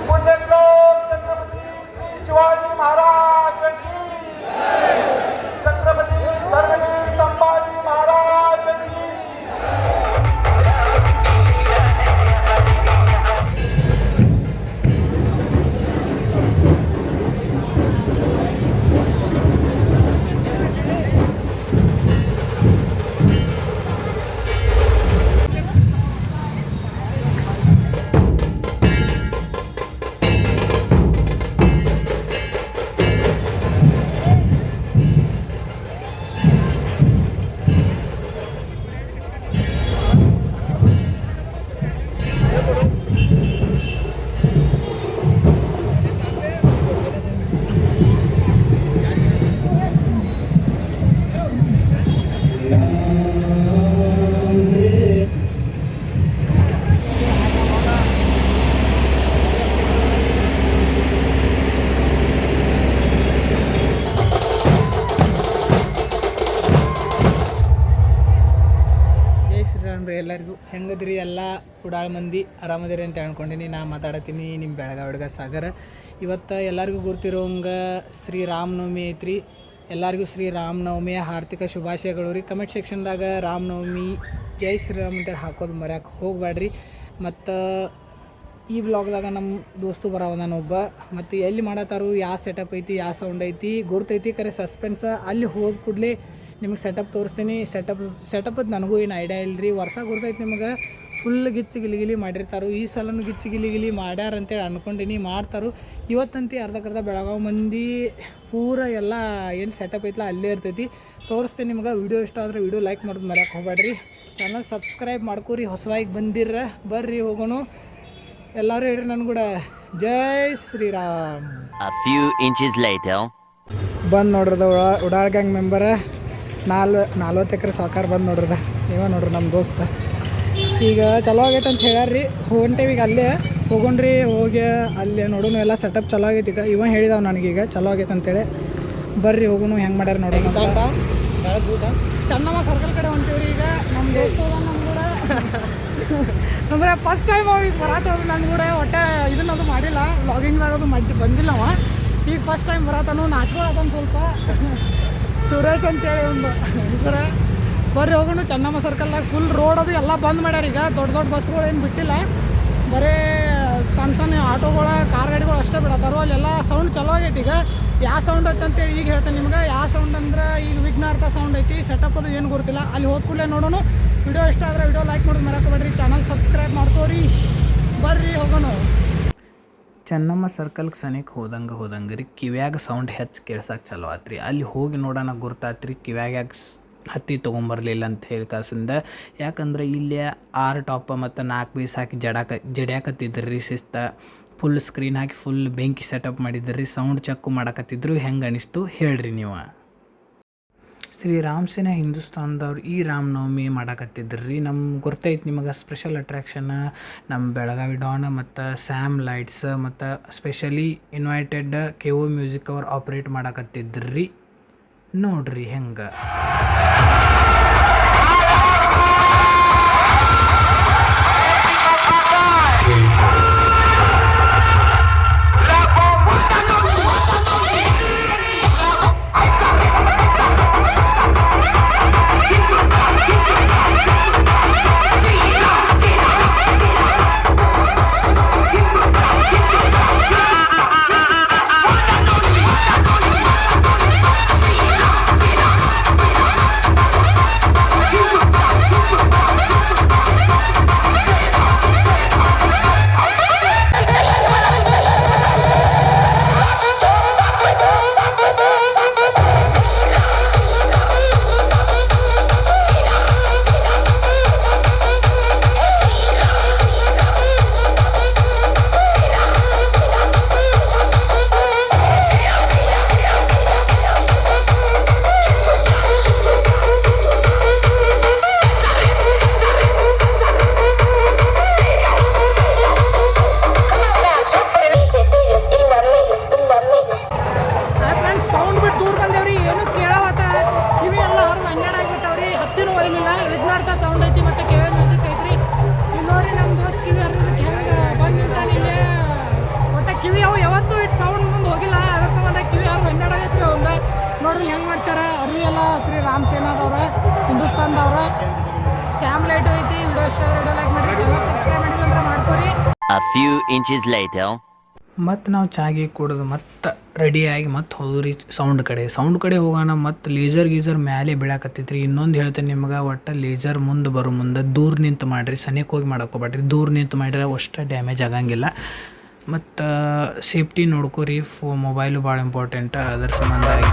पुण्यश्लोक छत्रपती श्री शिवाजी महाराज की, छत्रपती धर्मवीर संभाजी महाराज की. ಎಲ್ಲರಿಗೂ ಹೆಂಗದ್ರಿ ಎಲ್ಲ ಉಡಾಳ ಮಂದಿ ಆರಾಮದಿರಿ ಅಂತ ಅನ್ಕೊಂಡಿನಿ. ನಾ ಮಾತಾಡತ್ತೀನಿ ನಿಮ್ಮ ಬೆಳಗಾವಿ ಹುಡುಗ ಸಾಗರ. ಇವತ್ತು ಎಲ್ಲರಿಗೂ ಗುರ್ತಿರೋಂಗೆ ಶ್ರೀರಾಮನವಮಿ ಐತ್ರಿ. ಎಲ್ಲರಿಗೂ ಶ್ರೀರಾಮನವಮಿಯ ಹಾರ್ದಿಕ ಶುಭಾಶಯಗಳು ರೀ. ಕಮೆಂಟ್ ಸೆಕ್ಷನ್ದಾಗ ರಾಮನವಮಿ ಜೈ ಶ್ರೀರಾಮ್ ಅಂತೇಳಿ ಹಾಕೋದು ಮರ್ಯಾಕೆ ಹೋಗಬೇಡ್ರಿ. ಮತ್ತು ಈ ಬ್ಲಾಗ್ದಾಗ ನಮ್ಮ ದೋಸ್ತು ಬರೋವನೊಬ್ಬ, ಮತ್ತು ಎಲ್ಲಿ ಮಾಡತ್ತಾರು, ಯಾವ ಸೆಟಪ್ ಐತಿ, ಯಾವ ಸೌಂಡ್ ಐತಿ ಗುರ್ತೈತಿ, ಕರೆ ಸಸ್ಪೆನ್ಸ್. ಅಲ್ಲಿ ಹೋದ ಕೂಡಲೇ ನಿಮಗೆ ಸೆಟಪ್ ತೋರಿಸ್ತೀನಿ. ಸೆಟಪ್ ನನಗೂ ಏನು ಐಡಿಯಾ ಇಲ್ಲ ರೀ. ವರ್ಷ ಗುರ್ತೈತಿ ನಿಮಗೆ ಫುಲ್ ಗಿಚ್ಚು ಗಿಲಿಗಿಲಿ ಮಾಡಿರ್ತಾರೋ. ಈ ಸಲನೂ ಗಿಚ್ಚು ಗಿಲಿಗಿಲಿ ಮಾಡ್ಯಾರ ಅಂತೇಳಿ ಅಂದ್ಕೊಂಡಿನಿ. ಮಾಡ್ತಾರೋ ಇವತ್ತಂತೂ ಅರ್ಧಕ್ಕರ್ಧ ಬೆಳಗಾವಿ ಮಂದಿ ಪೂರ ಎಲ್ಲ ಏನು ಸೆಟಪ್ ಐತಲ್ಲ ಅಲ್ಲೇ ಇರ್ತೈತಿ. ತೋರಿಸ್ತೀನಿ ನಿಮ್ಗೆ. ವೀಡಿಯೋ ಇಷ್ಟ ಆದರೆ ವೀಡಿಯೋ ಲೈಕ್ ಮಾಡೋದು ಮರ್ಯಾಕೆ ಹೋಗ್ಬೇಡ್ರಿ. ಚಾನಲ್ ಸಬ್ಸ್ಕ್ರೈಬ್ ಮಾಡ್ಕೊರಿ. ಹೊಸವಾಗಿ ಬಂದಿರ ಬರ್ರಿ ಹೋಗೋಣ. ಎಲ್ಲರೂ ಹೇಳ್ರಿ ನನ್ನ ಕೂಡ ಜೈ ಶ್ರೀರಾಮ್. ಬಂದು ನೋಡ್ರದ ಉಡಾಳ್ ಗ್ಯಾಂಗ್ ಮೆಂಬರ 40 ಎಕರೆ ಸಾಕಾರ ಬಂದು ನೋಡ್ರದ. ನೀವ ನೋಡ್ರಿ ನಮ್ಮ ದೋಸ್ತ. ಈಗ ಚಲೋ ಆಗೈತೆ ಅಂತ ಹೇಳ್ಯಾರ್ರಿ. ಹೊಂಟೇವಿ ಈಗ ಅಲ್ಲೇ ಹೋಗೋಣ್ರಿ. ಹೋಗಿ ಅಲ್ಲೇ ನೋಡೋಣ ಎಲ್ಲ ಸೆಟಪ್ ಚಲೋ ಆಗೈತಿ. ಈಗ ಇವ ಹೇಳಿದಾವ ನನಗೀಗ ಚಲೋ ಆಗೈತೆ ಅಂತೇಳಿ. ಬರ್ರಿ ಹೋಗೋಣ ಹೆಂಗೆ ಮಾಡ್ಯಾರ ನೋಡೋಣ. ಚೆನ್ನಮ್ಮ ಸರ್ಕಲ್ ಕಡೆ ಹೊಂಟೀವ್ರಿ. ಈಗ ನಮ್ಮ ದೋಸ್ತ ನಮ್ಮ ಕೂಡ ಅಂದರೆ ಫಸ್ಟ್ ಟೈಮ್ ಈಗ ಬರತ್ತವ್ರು ನನ್ನ ಕೂಡ. ಒಟ್ಟೆ ಇದನ್ನದು ಮಾಡಿಲ್ಲ, ವ್ಲಾಗಿಂಗ್ದಾಗದು ಬಂದಿಲ್ಲ ಅವ. ಈಗ ಫಸ್ಟ್ ಟೈಮ್ ಬರತ್ತಾನು. ನಾಚ್ಕೊಳತ್ತಂದು ಸ್ವಲ್ಪ. ಸುರೇಶ್ ಅಂತೇಳಿ ಒಂದು ಹೆಸರ. ಬರ್ರಿ ಹೋಗೋಣ. ಚೆನ್ನಮ್ಮ ಸರ್ಕಲ್ದಾಗ ಫುಲ್ ರೋಡ್ ಅದು ಎಲ್ಲ ಬಂದ್ ಮಾಡ್ಯಾರ. ಈಗ ದೊಡ್ಡ ದೊಡ್ಡ ಬಸ್ಗಳು ಏನು ಬಿಟ್ಟಿಲ್ಲ, ಬರೀ ಸಣ್ಣ ಸಣ್ಣ ಆಟೋಗಳು, ಕಾರ್ ಗಾಡಿಗಳು ಅಷ್ಟೇ ಬಿಡತ್ತಾರೋ. ಅಲ್ಲೆಲ್ಲ ಸೌಂಡ್ ಚಲೋ ಆಗೈತಿ. ಈಗ ಯಾವ ಸೌಂಡ್ ಐತೆ ಅಂತೇಳಿ ಈಗ ಹೇಳ್ತೇನೆ ನಿಮ್ಗೆ. ಯಾವ ಸೌಂಡ್ ಅಂದ್ರೆ ಈಗ ವಿಘ್ನಾರ್ಥ ಸೌಂಡ್ ಐತಿ. ಸೆಟಪ್ ಅದು ಏನು ಗೊತ್ತಿಲ್ಲ. ಅಲ್ಲಿ ಹೋದ ಕೂಡಲೇ ನೋಡೋಣ. ವಿಡಿಯೋ ಇಷ್ಟ ಆದರೆ ವಿಡಿಯೋ ಲೈಕ್ ಮಾಡೋದು ಮರೆಯಬೇಡ್ರಿ. Channel subscribe ಮಾಡ್ಕೋರಿ. ಬರ್ರಿ ಹೋಗೋಣ. ಚೆನ್ನಮ್ಮ ಸರ್ಕಲ್ಗೆ ಸನಿಕ್ ಹೋದಂಗೆ ರೀ ಕಿವ್ಯಾಗ ಸೌಂಡ್ ಹೆಚ್ಚು ಕೇಳ್ಸಕ್ಕೆ ಚಲೋ ಆತ್ರಿ. ಅಲ್ಲಿ ಹೋಗಿ ನೋಡೋಣ ಗುರ್ತಾತ್ರಿ ಕಿವ್ಯಾಗ ಹತ್ತಿ ತೊಗೊಂಬರ್ಲಿಲ್ಲ ಅಂತ ಹೇಳಿ ಕಾಸಿಂದ. ಯಾಕಂದ್ರೆ ಇಲ್ಲಿ 6 ಟಾಪ ಮತ್ತು 4 ಪೀಸ್ ಹಾಕಿ ಜಡ್ಯಾಕತ್ತಿದ್ರಿ ರೀ ಶಿಸ್ತ. ಫುಲ್ ಸ್ಕ್ರೀನ್ ಹಾಕಿ ಫುಲ್ ಬೆಂಕಿ ಸೆಟಪ್ ಮಾಡಿದ್ರಿ. ಸೌಂಡ್ ಚೆಕ್ ಮಾಡಕತ್ತಿದ್ರು. ಹೆಂಗೆ ಅನಿಸ್ತು ಹೇಳ್ರಿ ನೀವು. ಶ್ರೀರಾಮ್ ಸೇನೆ ಹಿಂದೂಸ್ತಾನದವ್ರು ಈ ರಾಮನವಮಿ ಮಾಡಕತ್ತಿದ್ರಿ. ನಮ್ಮ ಗೊತ್ತೈತಿ ನಿಮಗೆ. ಸ್ಪೆಷಲ್ ಅಟ್ರ್ಯಾಕ್ಷನ್ ನಮ್ಮ ಬೆಳಗಾವಿ ಡಾನ್ ಮತ್ತು ಸ್ಯಾಮ್ ಲೈಟ್ಸ್ ಮತ್ತು ಸ್ಪೆಷಲಿ ಇನ್ವೈಟೆಡ್ KO ಮ್ಯೂಸಿಕ್ ಅವ್ರು ಆಪ್ರೇಟ್ ಮಾಡಕತ್ತಿದ್ರಿ. ನೋಡ್ರಿ ಹೆಂಗೆ. ಸ್ಯಾಮ್ ಲೈಟ್ ಐತಿ. ವಿಡಿಯೋ ಇಷ್ಟ ಆದರೆ ವಿಡಿಯೋ ಲೈಕ್ ಮಾಡಿರಿ, ಚಾನಲ್ ಸಬ್ಸ್ಕ್ರೈಬ್ ಮಾಡಿಲ್ಲ ಅಂದ್ರೆ ಮಾಡ್ಕೊರಿ. A few inches later. ಮತ್ತು ನಾವು ಚಾಗಿ ಕುಡಿದು ಮತ್ತು ರೆಡಿಯಾಗಿ ಮತ್ತು ಹೋದ್ರಿ ಸೌಂಡ್ ಕಡೆ ಹೋಗೋಣ. ಮತ್ತು ಗೀಸರ್ ಮ್ಯಾಲೆ ಬೀಳಾಕತ್ತೈತ್ರಿ. ಇನ್ನೊಂದು ಹೇಳ್ತೇನೆ ನಿಮ್ಗೆ, ಒಟ್ಟು ಲೇಸರ್ ಮುಂದೆ ದೂರ ನಿಂತು ಮಾಡಿರಿ, ಸನಿಯಕ್ಕೆ ಹೋಗಿ ಮಾಡಕ್ಕೋಬೇಡ್ರಿ. ದೂರ ನಿಂತು ಮಾಡಿದ್ರೆ ಅಷ್ಟು ಡ್ಯಾಮೇಜ್ ಆಗಂಗಿಲ್ಲ. ಮತ್ತು ಸೇಫ್ಟಿ ನೋಡ್ಕೊರಿ. ಮೊಬೈಲು ಭಾಳ ಇಂಪಾರ್ಟೆಂಟ್, ಅದರ ಸಂಬಂಧಾಗಿ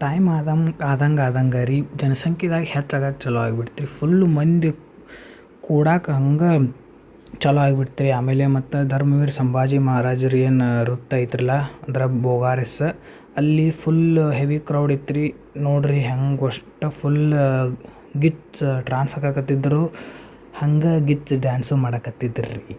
ಟೈಮ್ ಆದಂಗೆ ರೀ ಜನಸಂಖ್ಯೆದಾಗ ಹೆಚ್ಚಾಗಕ್ಕೆ ಚಲೋ ಆಗಿಬಿಡ್ತೀರಿ. ಫುಲ್ಲು ಮಂದಿ ಕೂಡಕ್ಕೆ ಹಂಗೆ ಚಲೋ ಆಗಿಬಿಡ್ತೀರಿ. ಆಮೇಲೆ ಮತ್ತು ಧರ್ಮವೀರ ಸಂಭಾಜಿ ಮಹಾರಾಜರು ಏನು ವೃತ್ತ ಐತ್ರಲ್ಲ ಅಂದ್ರೆ ಬೋಗಾರಿಸ್, ಅಲ್ಲಿ ಫುಲ್ ಹೆವಿ ಕ್ರೌಡ್ ಇತ್ತು ನೋಡ್ರಿ. ಹೆಂಗೆ ಅಷ್ಟು ಫುಲ್ ಗಿಚ್ ಟ್ರಾನ್ಸ್ ಹಾಕಕತ್ತಿದ್ರು, ಹಂಗೆ ಗಿಚ್ ಡ್ಯಾನ್ಸು ಮಾಡಕತ್ತಿದ್ರು ರೀ.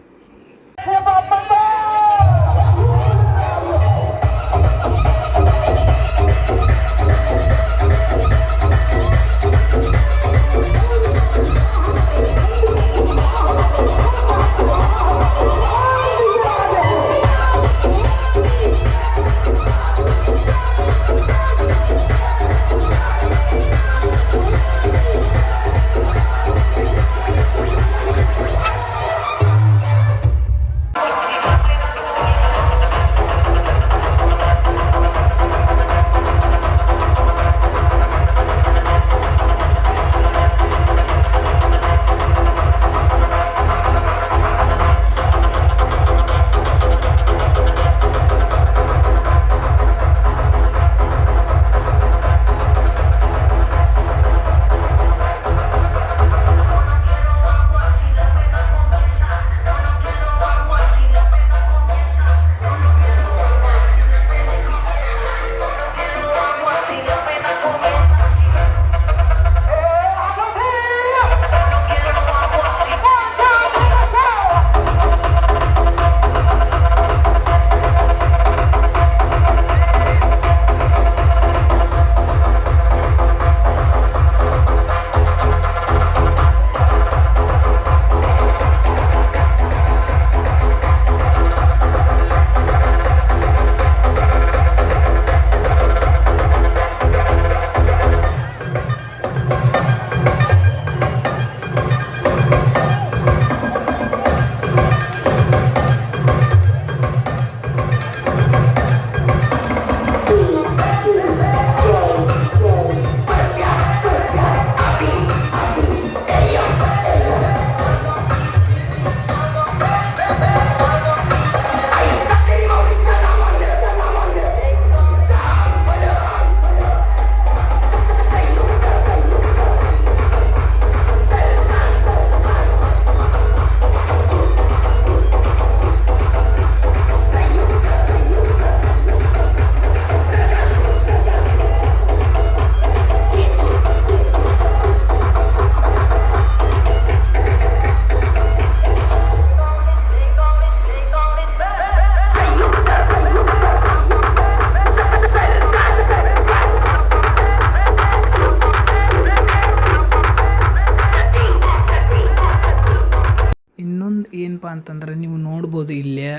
ಏನಪ್ಪ ಅಂತಂದ್ರೆ ನೀವು ನೋಡ್ಬೋದು ಇಲ್ಲೇ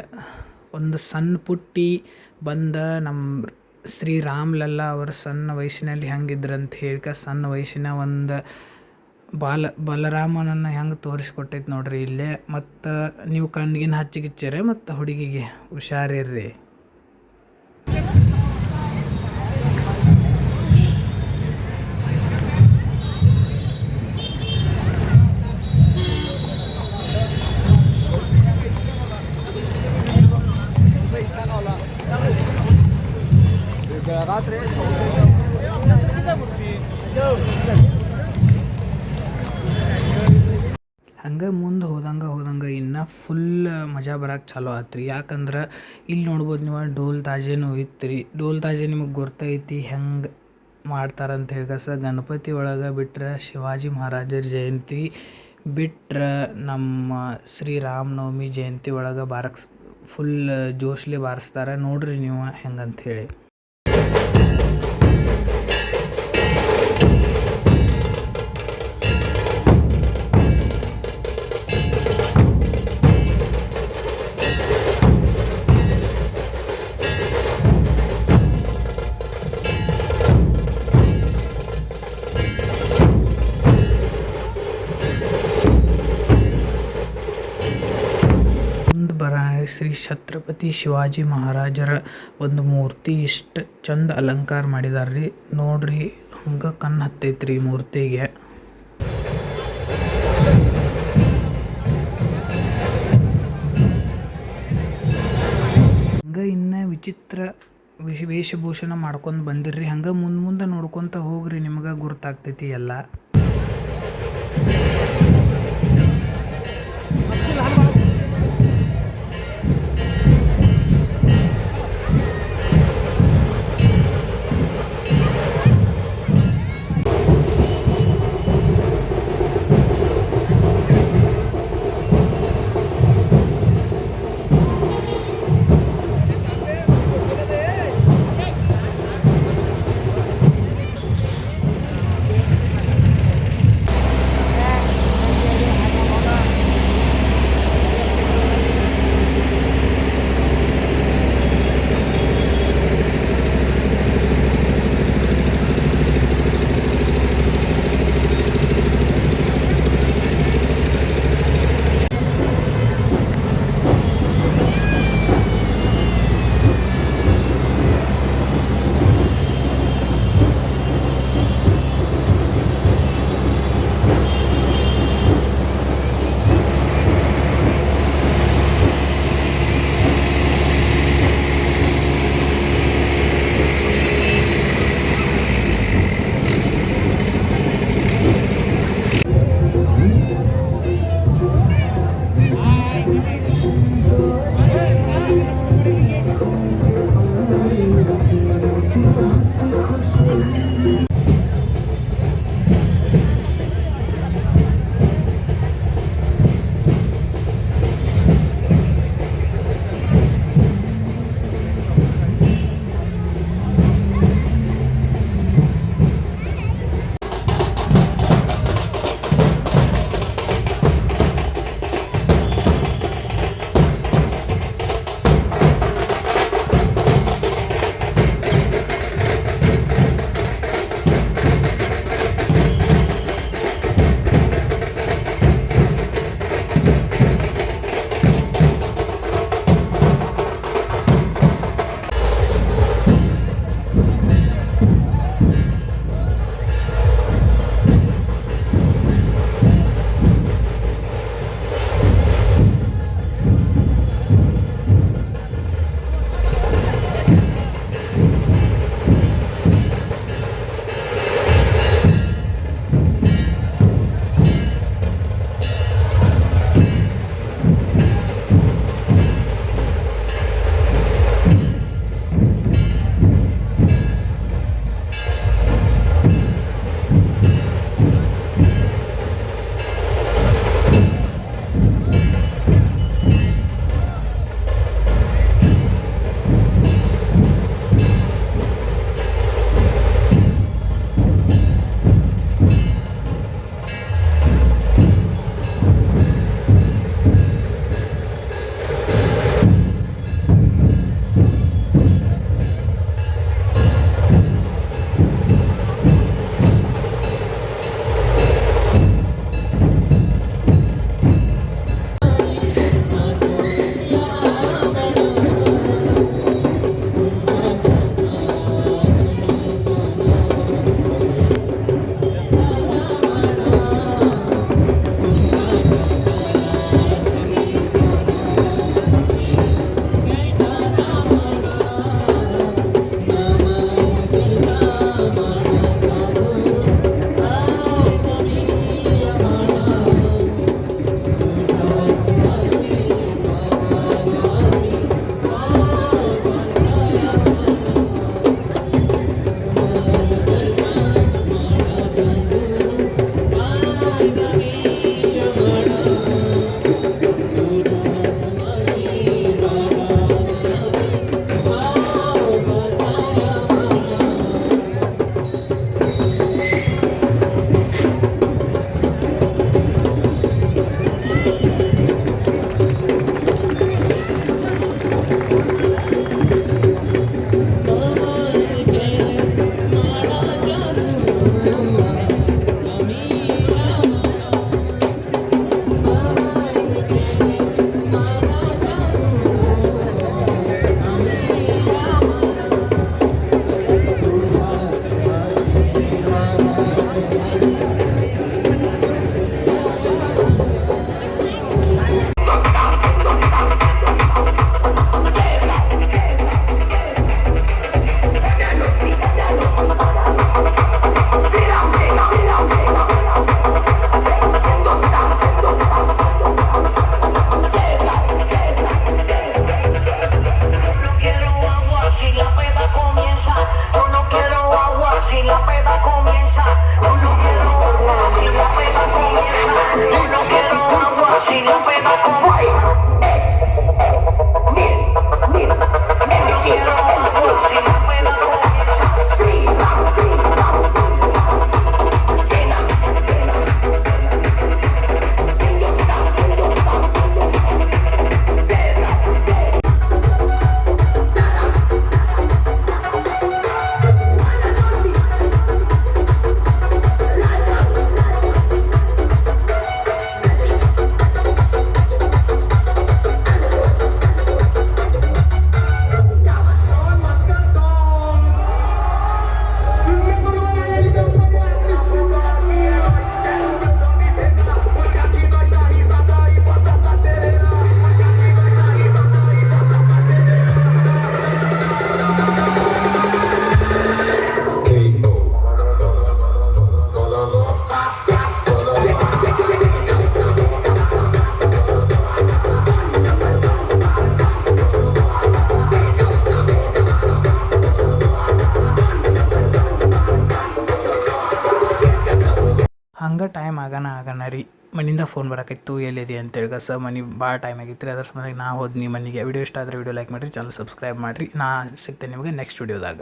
ಒಂದು ಸಣ್ಣ ಪುಟ್ಟಿ ಬಂದ ನಮ್ಮ ಶ್ರೀರಾಮ್ಲಲ್ಲ ಅವರ ಸಣ್ಣ ವಯಸ್ಸಿನಲ್ಲಿ ಹೆಂಗಿದ್ರಂತ ಹೇಳ್ಕ ಸಣ್ಣ ವಯಸ್ಸಿನ ಒಂದು ಬಲರಾಮನನ್ನು ಹೆಂಗೆ ತೋರಿಸ್ಕೊಟ್ಟೈತೆ ನೋಡ್ರಿ ಇಲ್ಲೇ. ಮತ್ತು ನೀವು ಕಣ್ಣಿಗಿನ ಹಚ್ಚಿಗಿಚ್ಚರೆ ಮತ್ತು ಹುಡುಗಿಗೆ ಹುಷಾರಿರ್ರಿ. ಹಂಗೆ ಮುಂದೆ ಹೋದಂಗೆ ಇನ್ನೂ ಫುಲ್ ಮಜಾ ಬರೋಕೆ ಚಲೋ ಆತ್ರಿ. ಯಾಕಂದ್ರೆ ಇಲ್ಲಿ ನೋಡ್ಬೋದು ನೀವು ಡೋಲ್ ತಾಜೇನು ಇತ್ತು ರೀ. ಡೋಲ್ ತಾಜೆ ನಿಮಗೆ ಗೊತ್ತೈತಿ ಹೆಂಗೆ ಮಾಡ್ತಾರಂತ ಹೇಳಿ. ಗಣಪತಿ ಒಳಗೆ ಬಿಟ್ರೆ ಶಿವಾಜಿ ಮಹಾರಾಜರ ಜಯಂತಿ ಬಿಟ್ರೆ ನಮ್ಮ ಶ್ರೀರಾಮನವಮಿ ಜಯಂತಿ ಒಳಗೆ ಫುಲ್ ಜೋಶ್ಲಿ ಬಾರಿಸ್ತಾರೆ ನೋಡ್ರಿ ನೀವು ಹೆಂಗಂಥೇಳಿ. ಶ್ರೀ ಛತ್ರಪತಿ ಶಿವಾಜಿ ಮಹಾರಾಜರ ಒಂದು ಮೂರ್ತಿ ಇಷ್ಟು ಚಂದ ಅಲಂಕಾರ ಮಾಡಿದಾರೆ ರೀ. ನೋಡ್ರಿ ಹಂಗೆ ಕಣ್ಣು ಹತ್ತೈತ್ರಿ ಮೂರ್ತಿಗೆ. ಹಂಗೆ ಇನ್ನು ವಿಚಿತ್ರ ವೇಷಭೂಷಣ ಮಾಡ್ಕೊಂಡು ಬಂದಿರ್ರಿ. ಹಂಗೆ ಮುಂದೆ ನೋಡ್ಕೊತ ಹೋಗ್ರಿ, ನಿಮ್ಗೆ ಗುರ್ತಾಗ್ತೈತಿ ಎಲ್ಲ. ಹಂಗೆ ಟೈಮ್ ಆಗೋಣ ರೀ ಮನೆಯಿಂದ ಫೋನ್ ಬರೋಕೈತು ಎಲ್ಲಿದೆ ಅಂತೇಳಿ ಸ ಮನೆ ಭಾಳ ಟೈಮ್ ಆಗಿತ್ತು ರೀ ಅದ್ರ ಸಂಬಂಧ ನಾ ಹೋದ್ನಿ ಮನೆಗೆ. ವಿಡಿಯೋ ಇಷ್ಟ ಆದರೆ ವಿಡಿಯೋ ಲೈಕ್ ಮಾಡಿರಿ, ಚಾನಲ್ ಸಬ್ಸ್ಕ್ರೈಬ್ ಮಾಡಿರಿ. ನಾ ಸಿಗ್ತೇನೆ ನಿಮಗೆ ನೆಕ್ಸ್ಟ್ ವಿಡಿಯೋದಾಗ.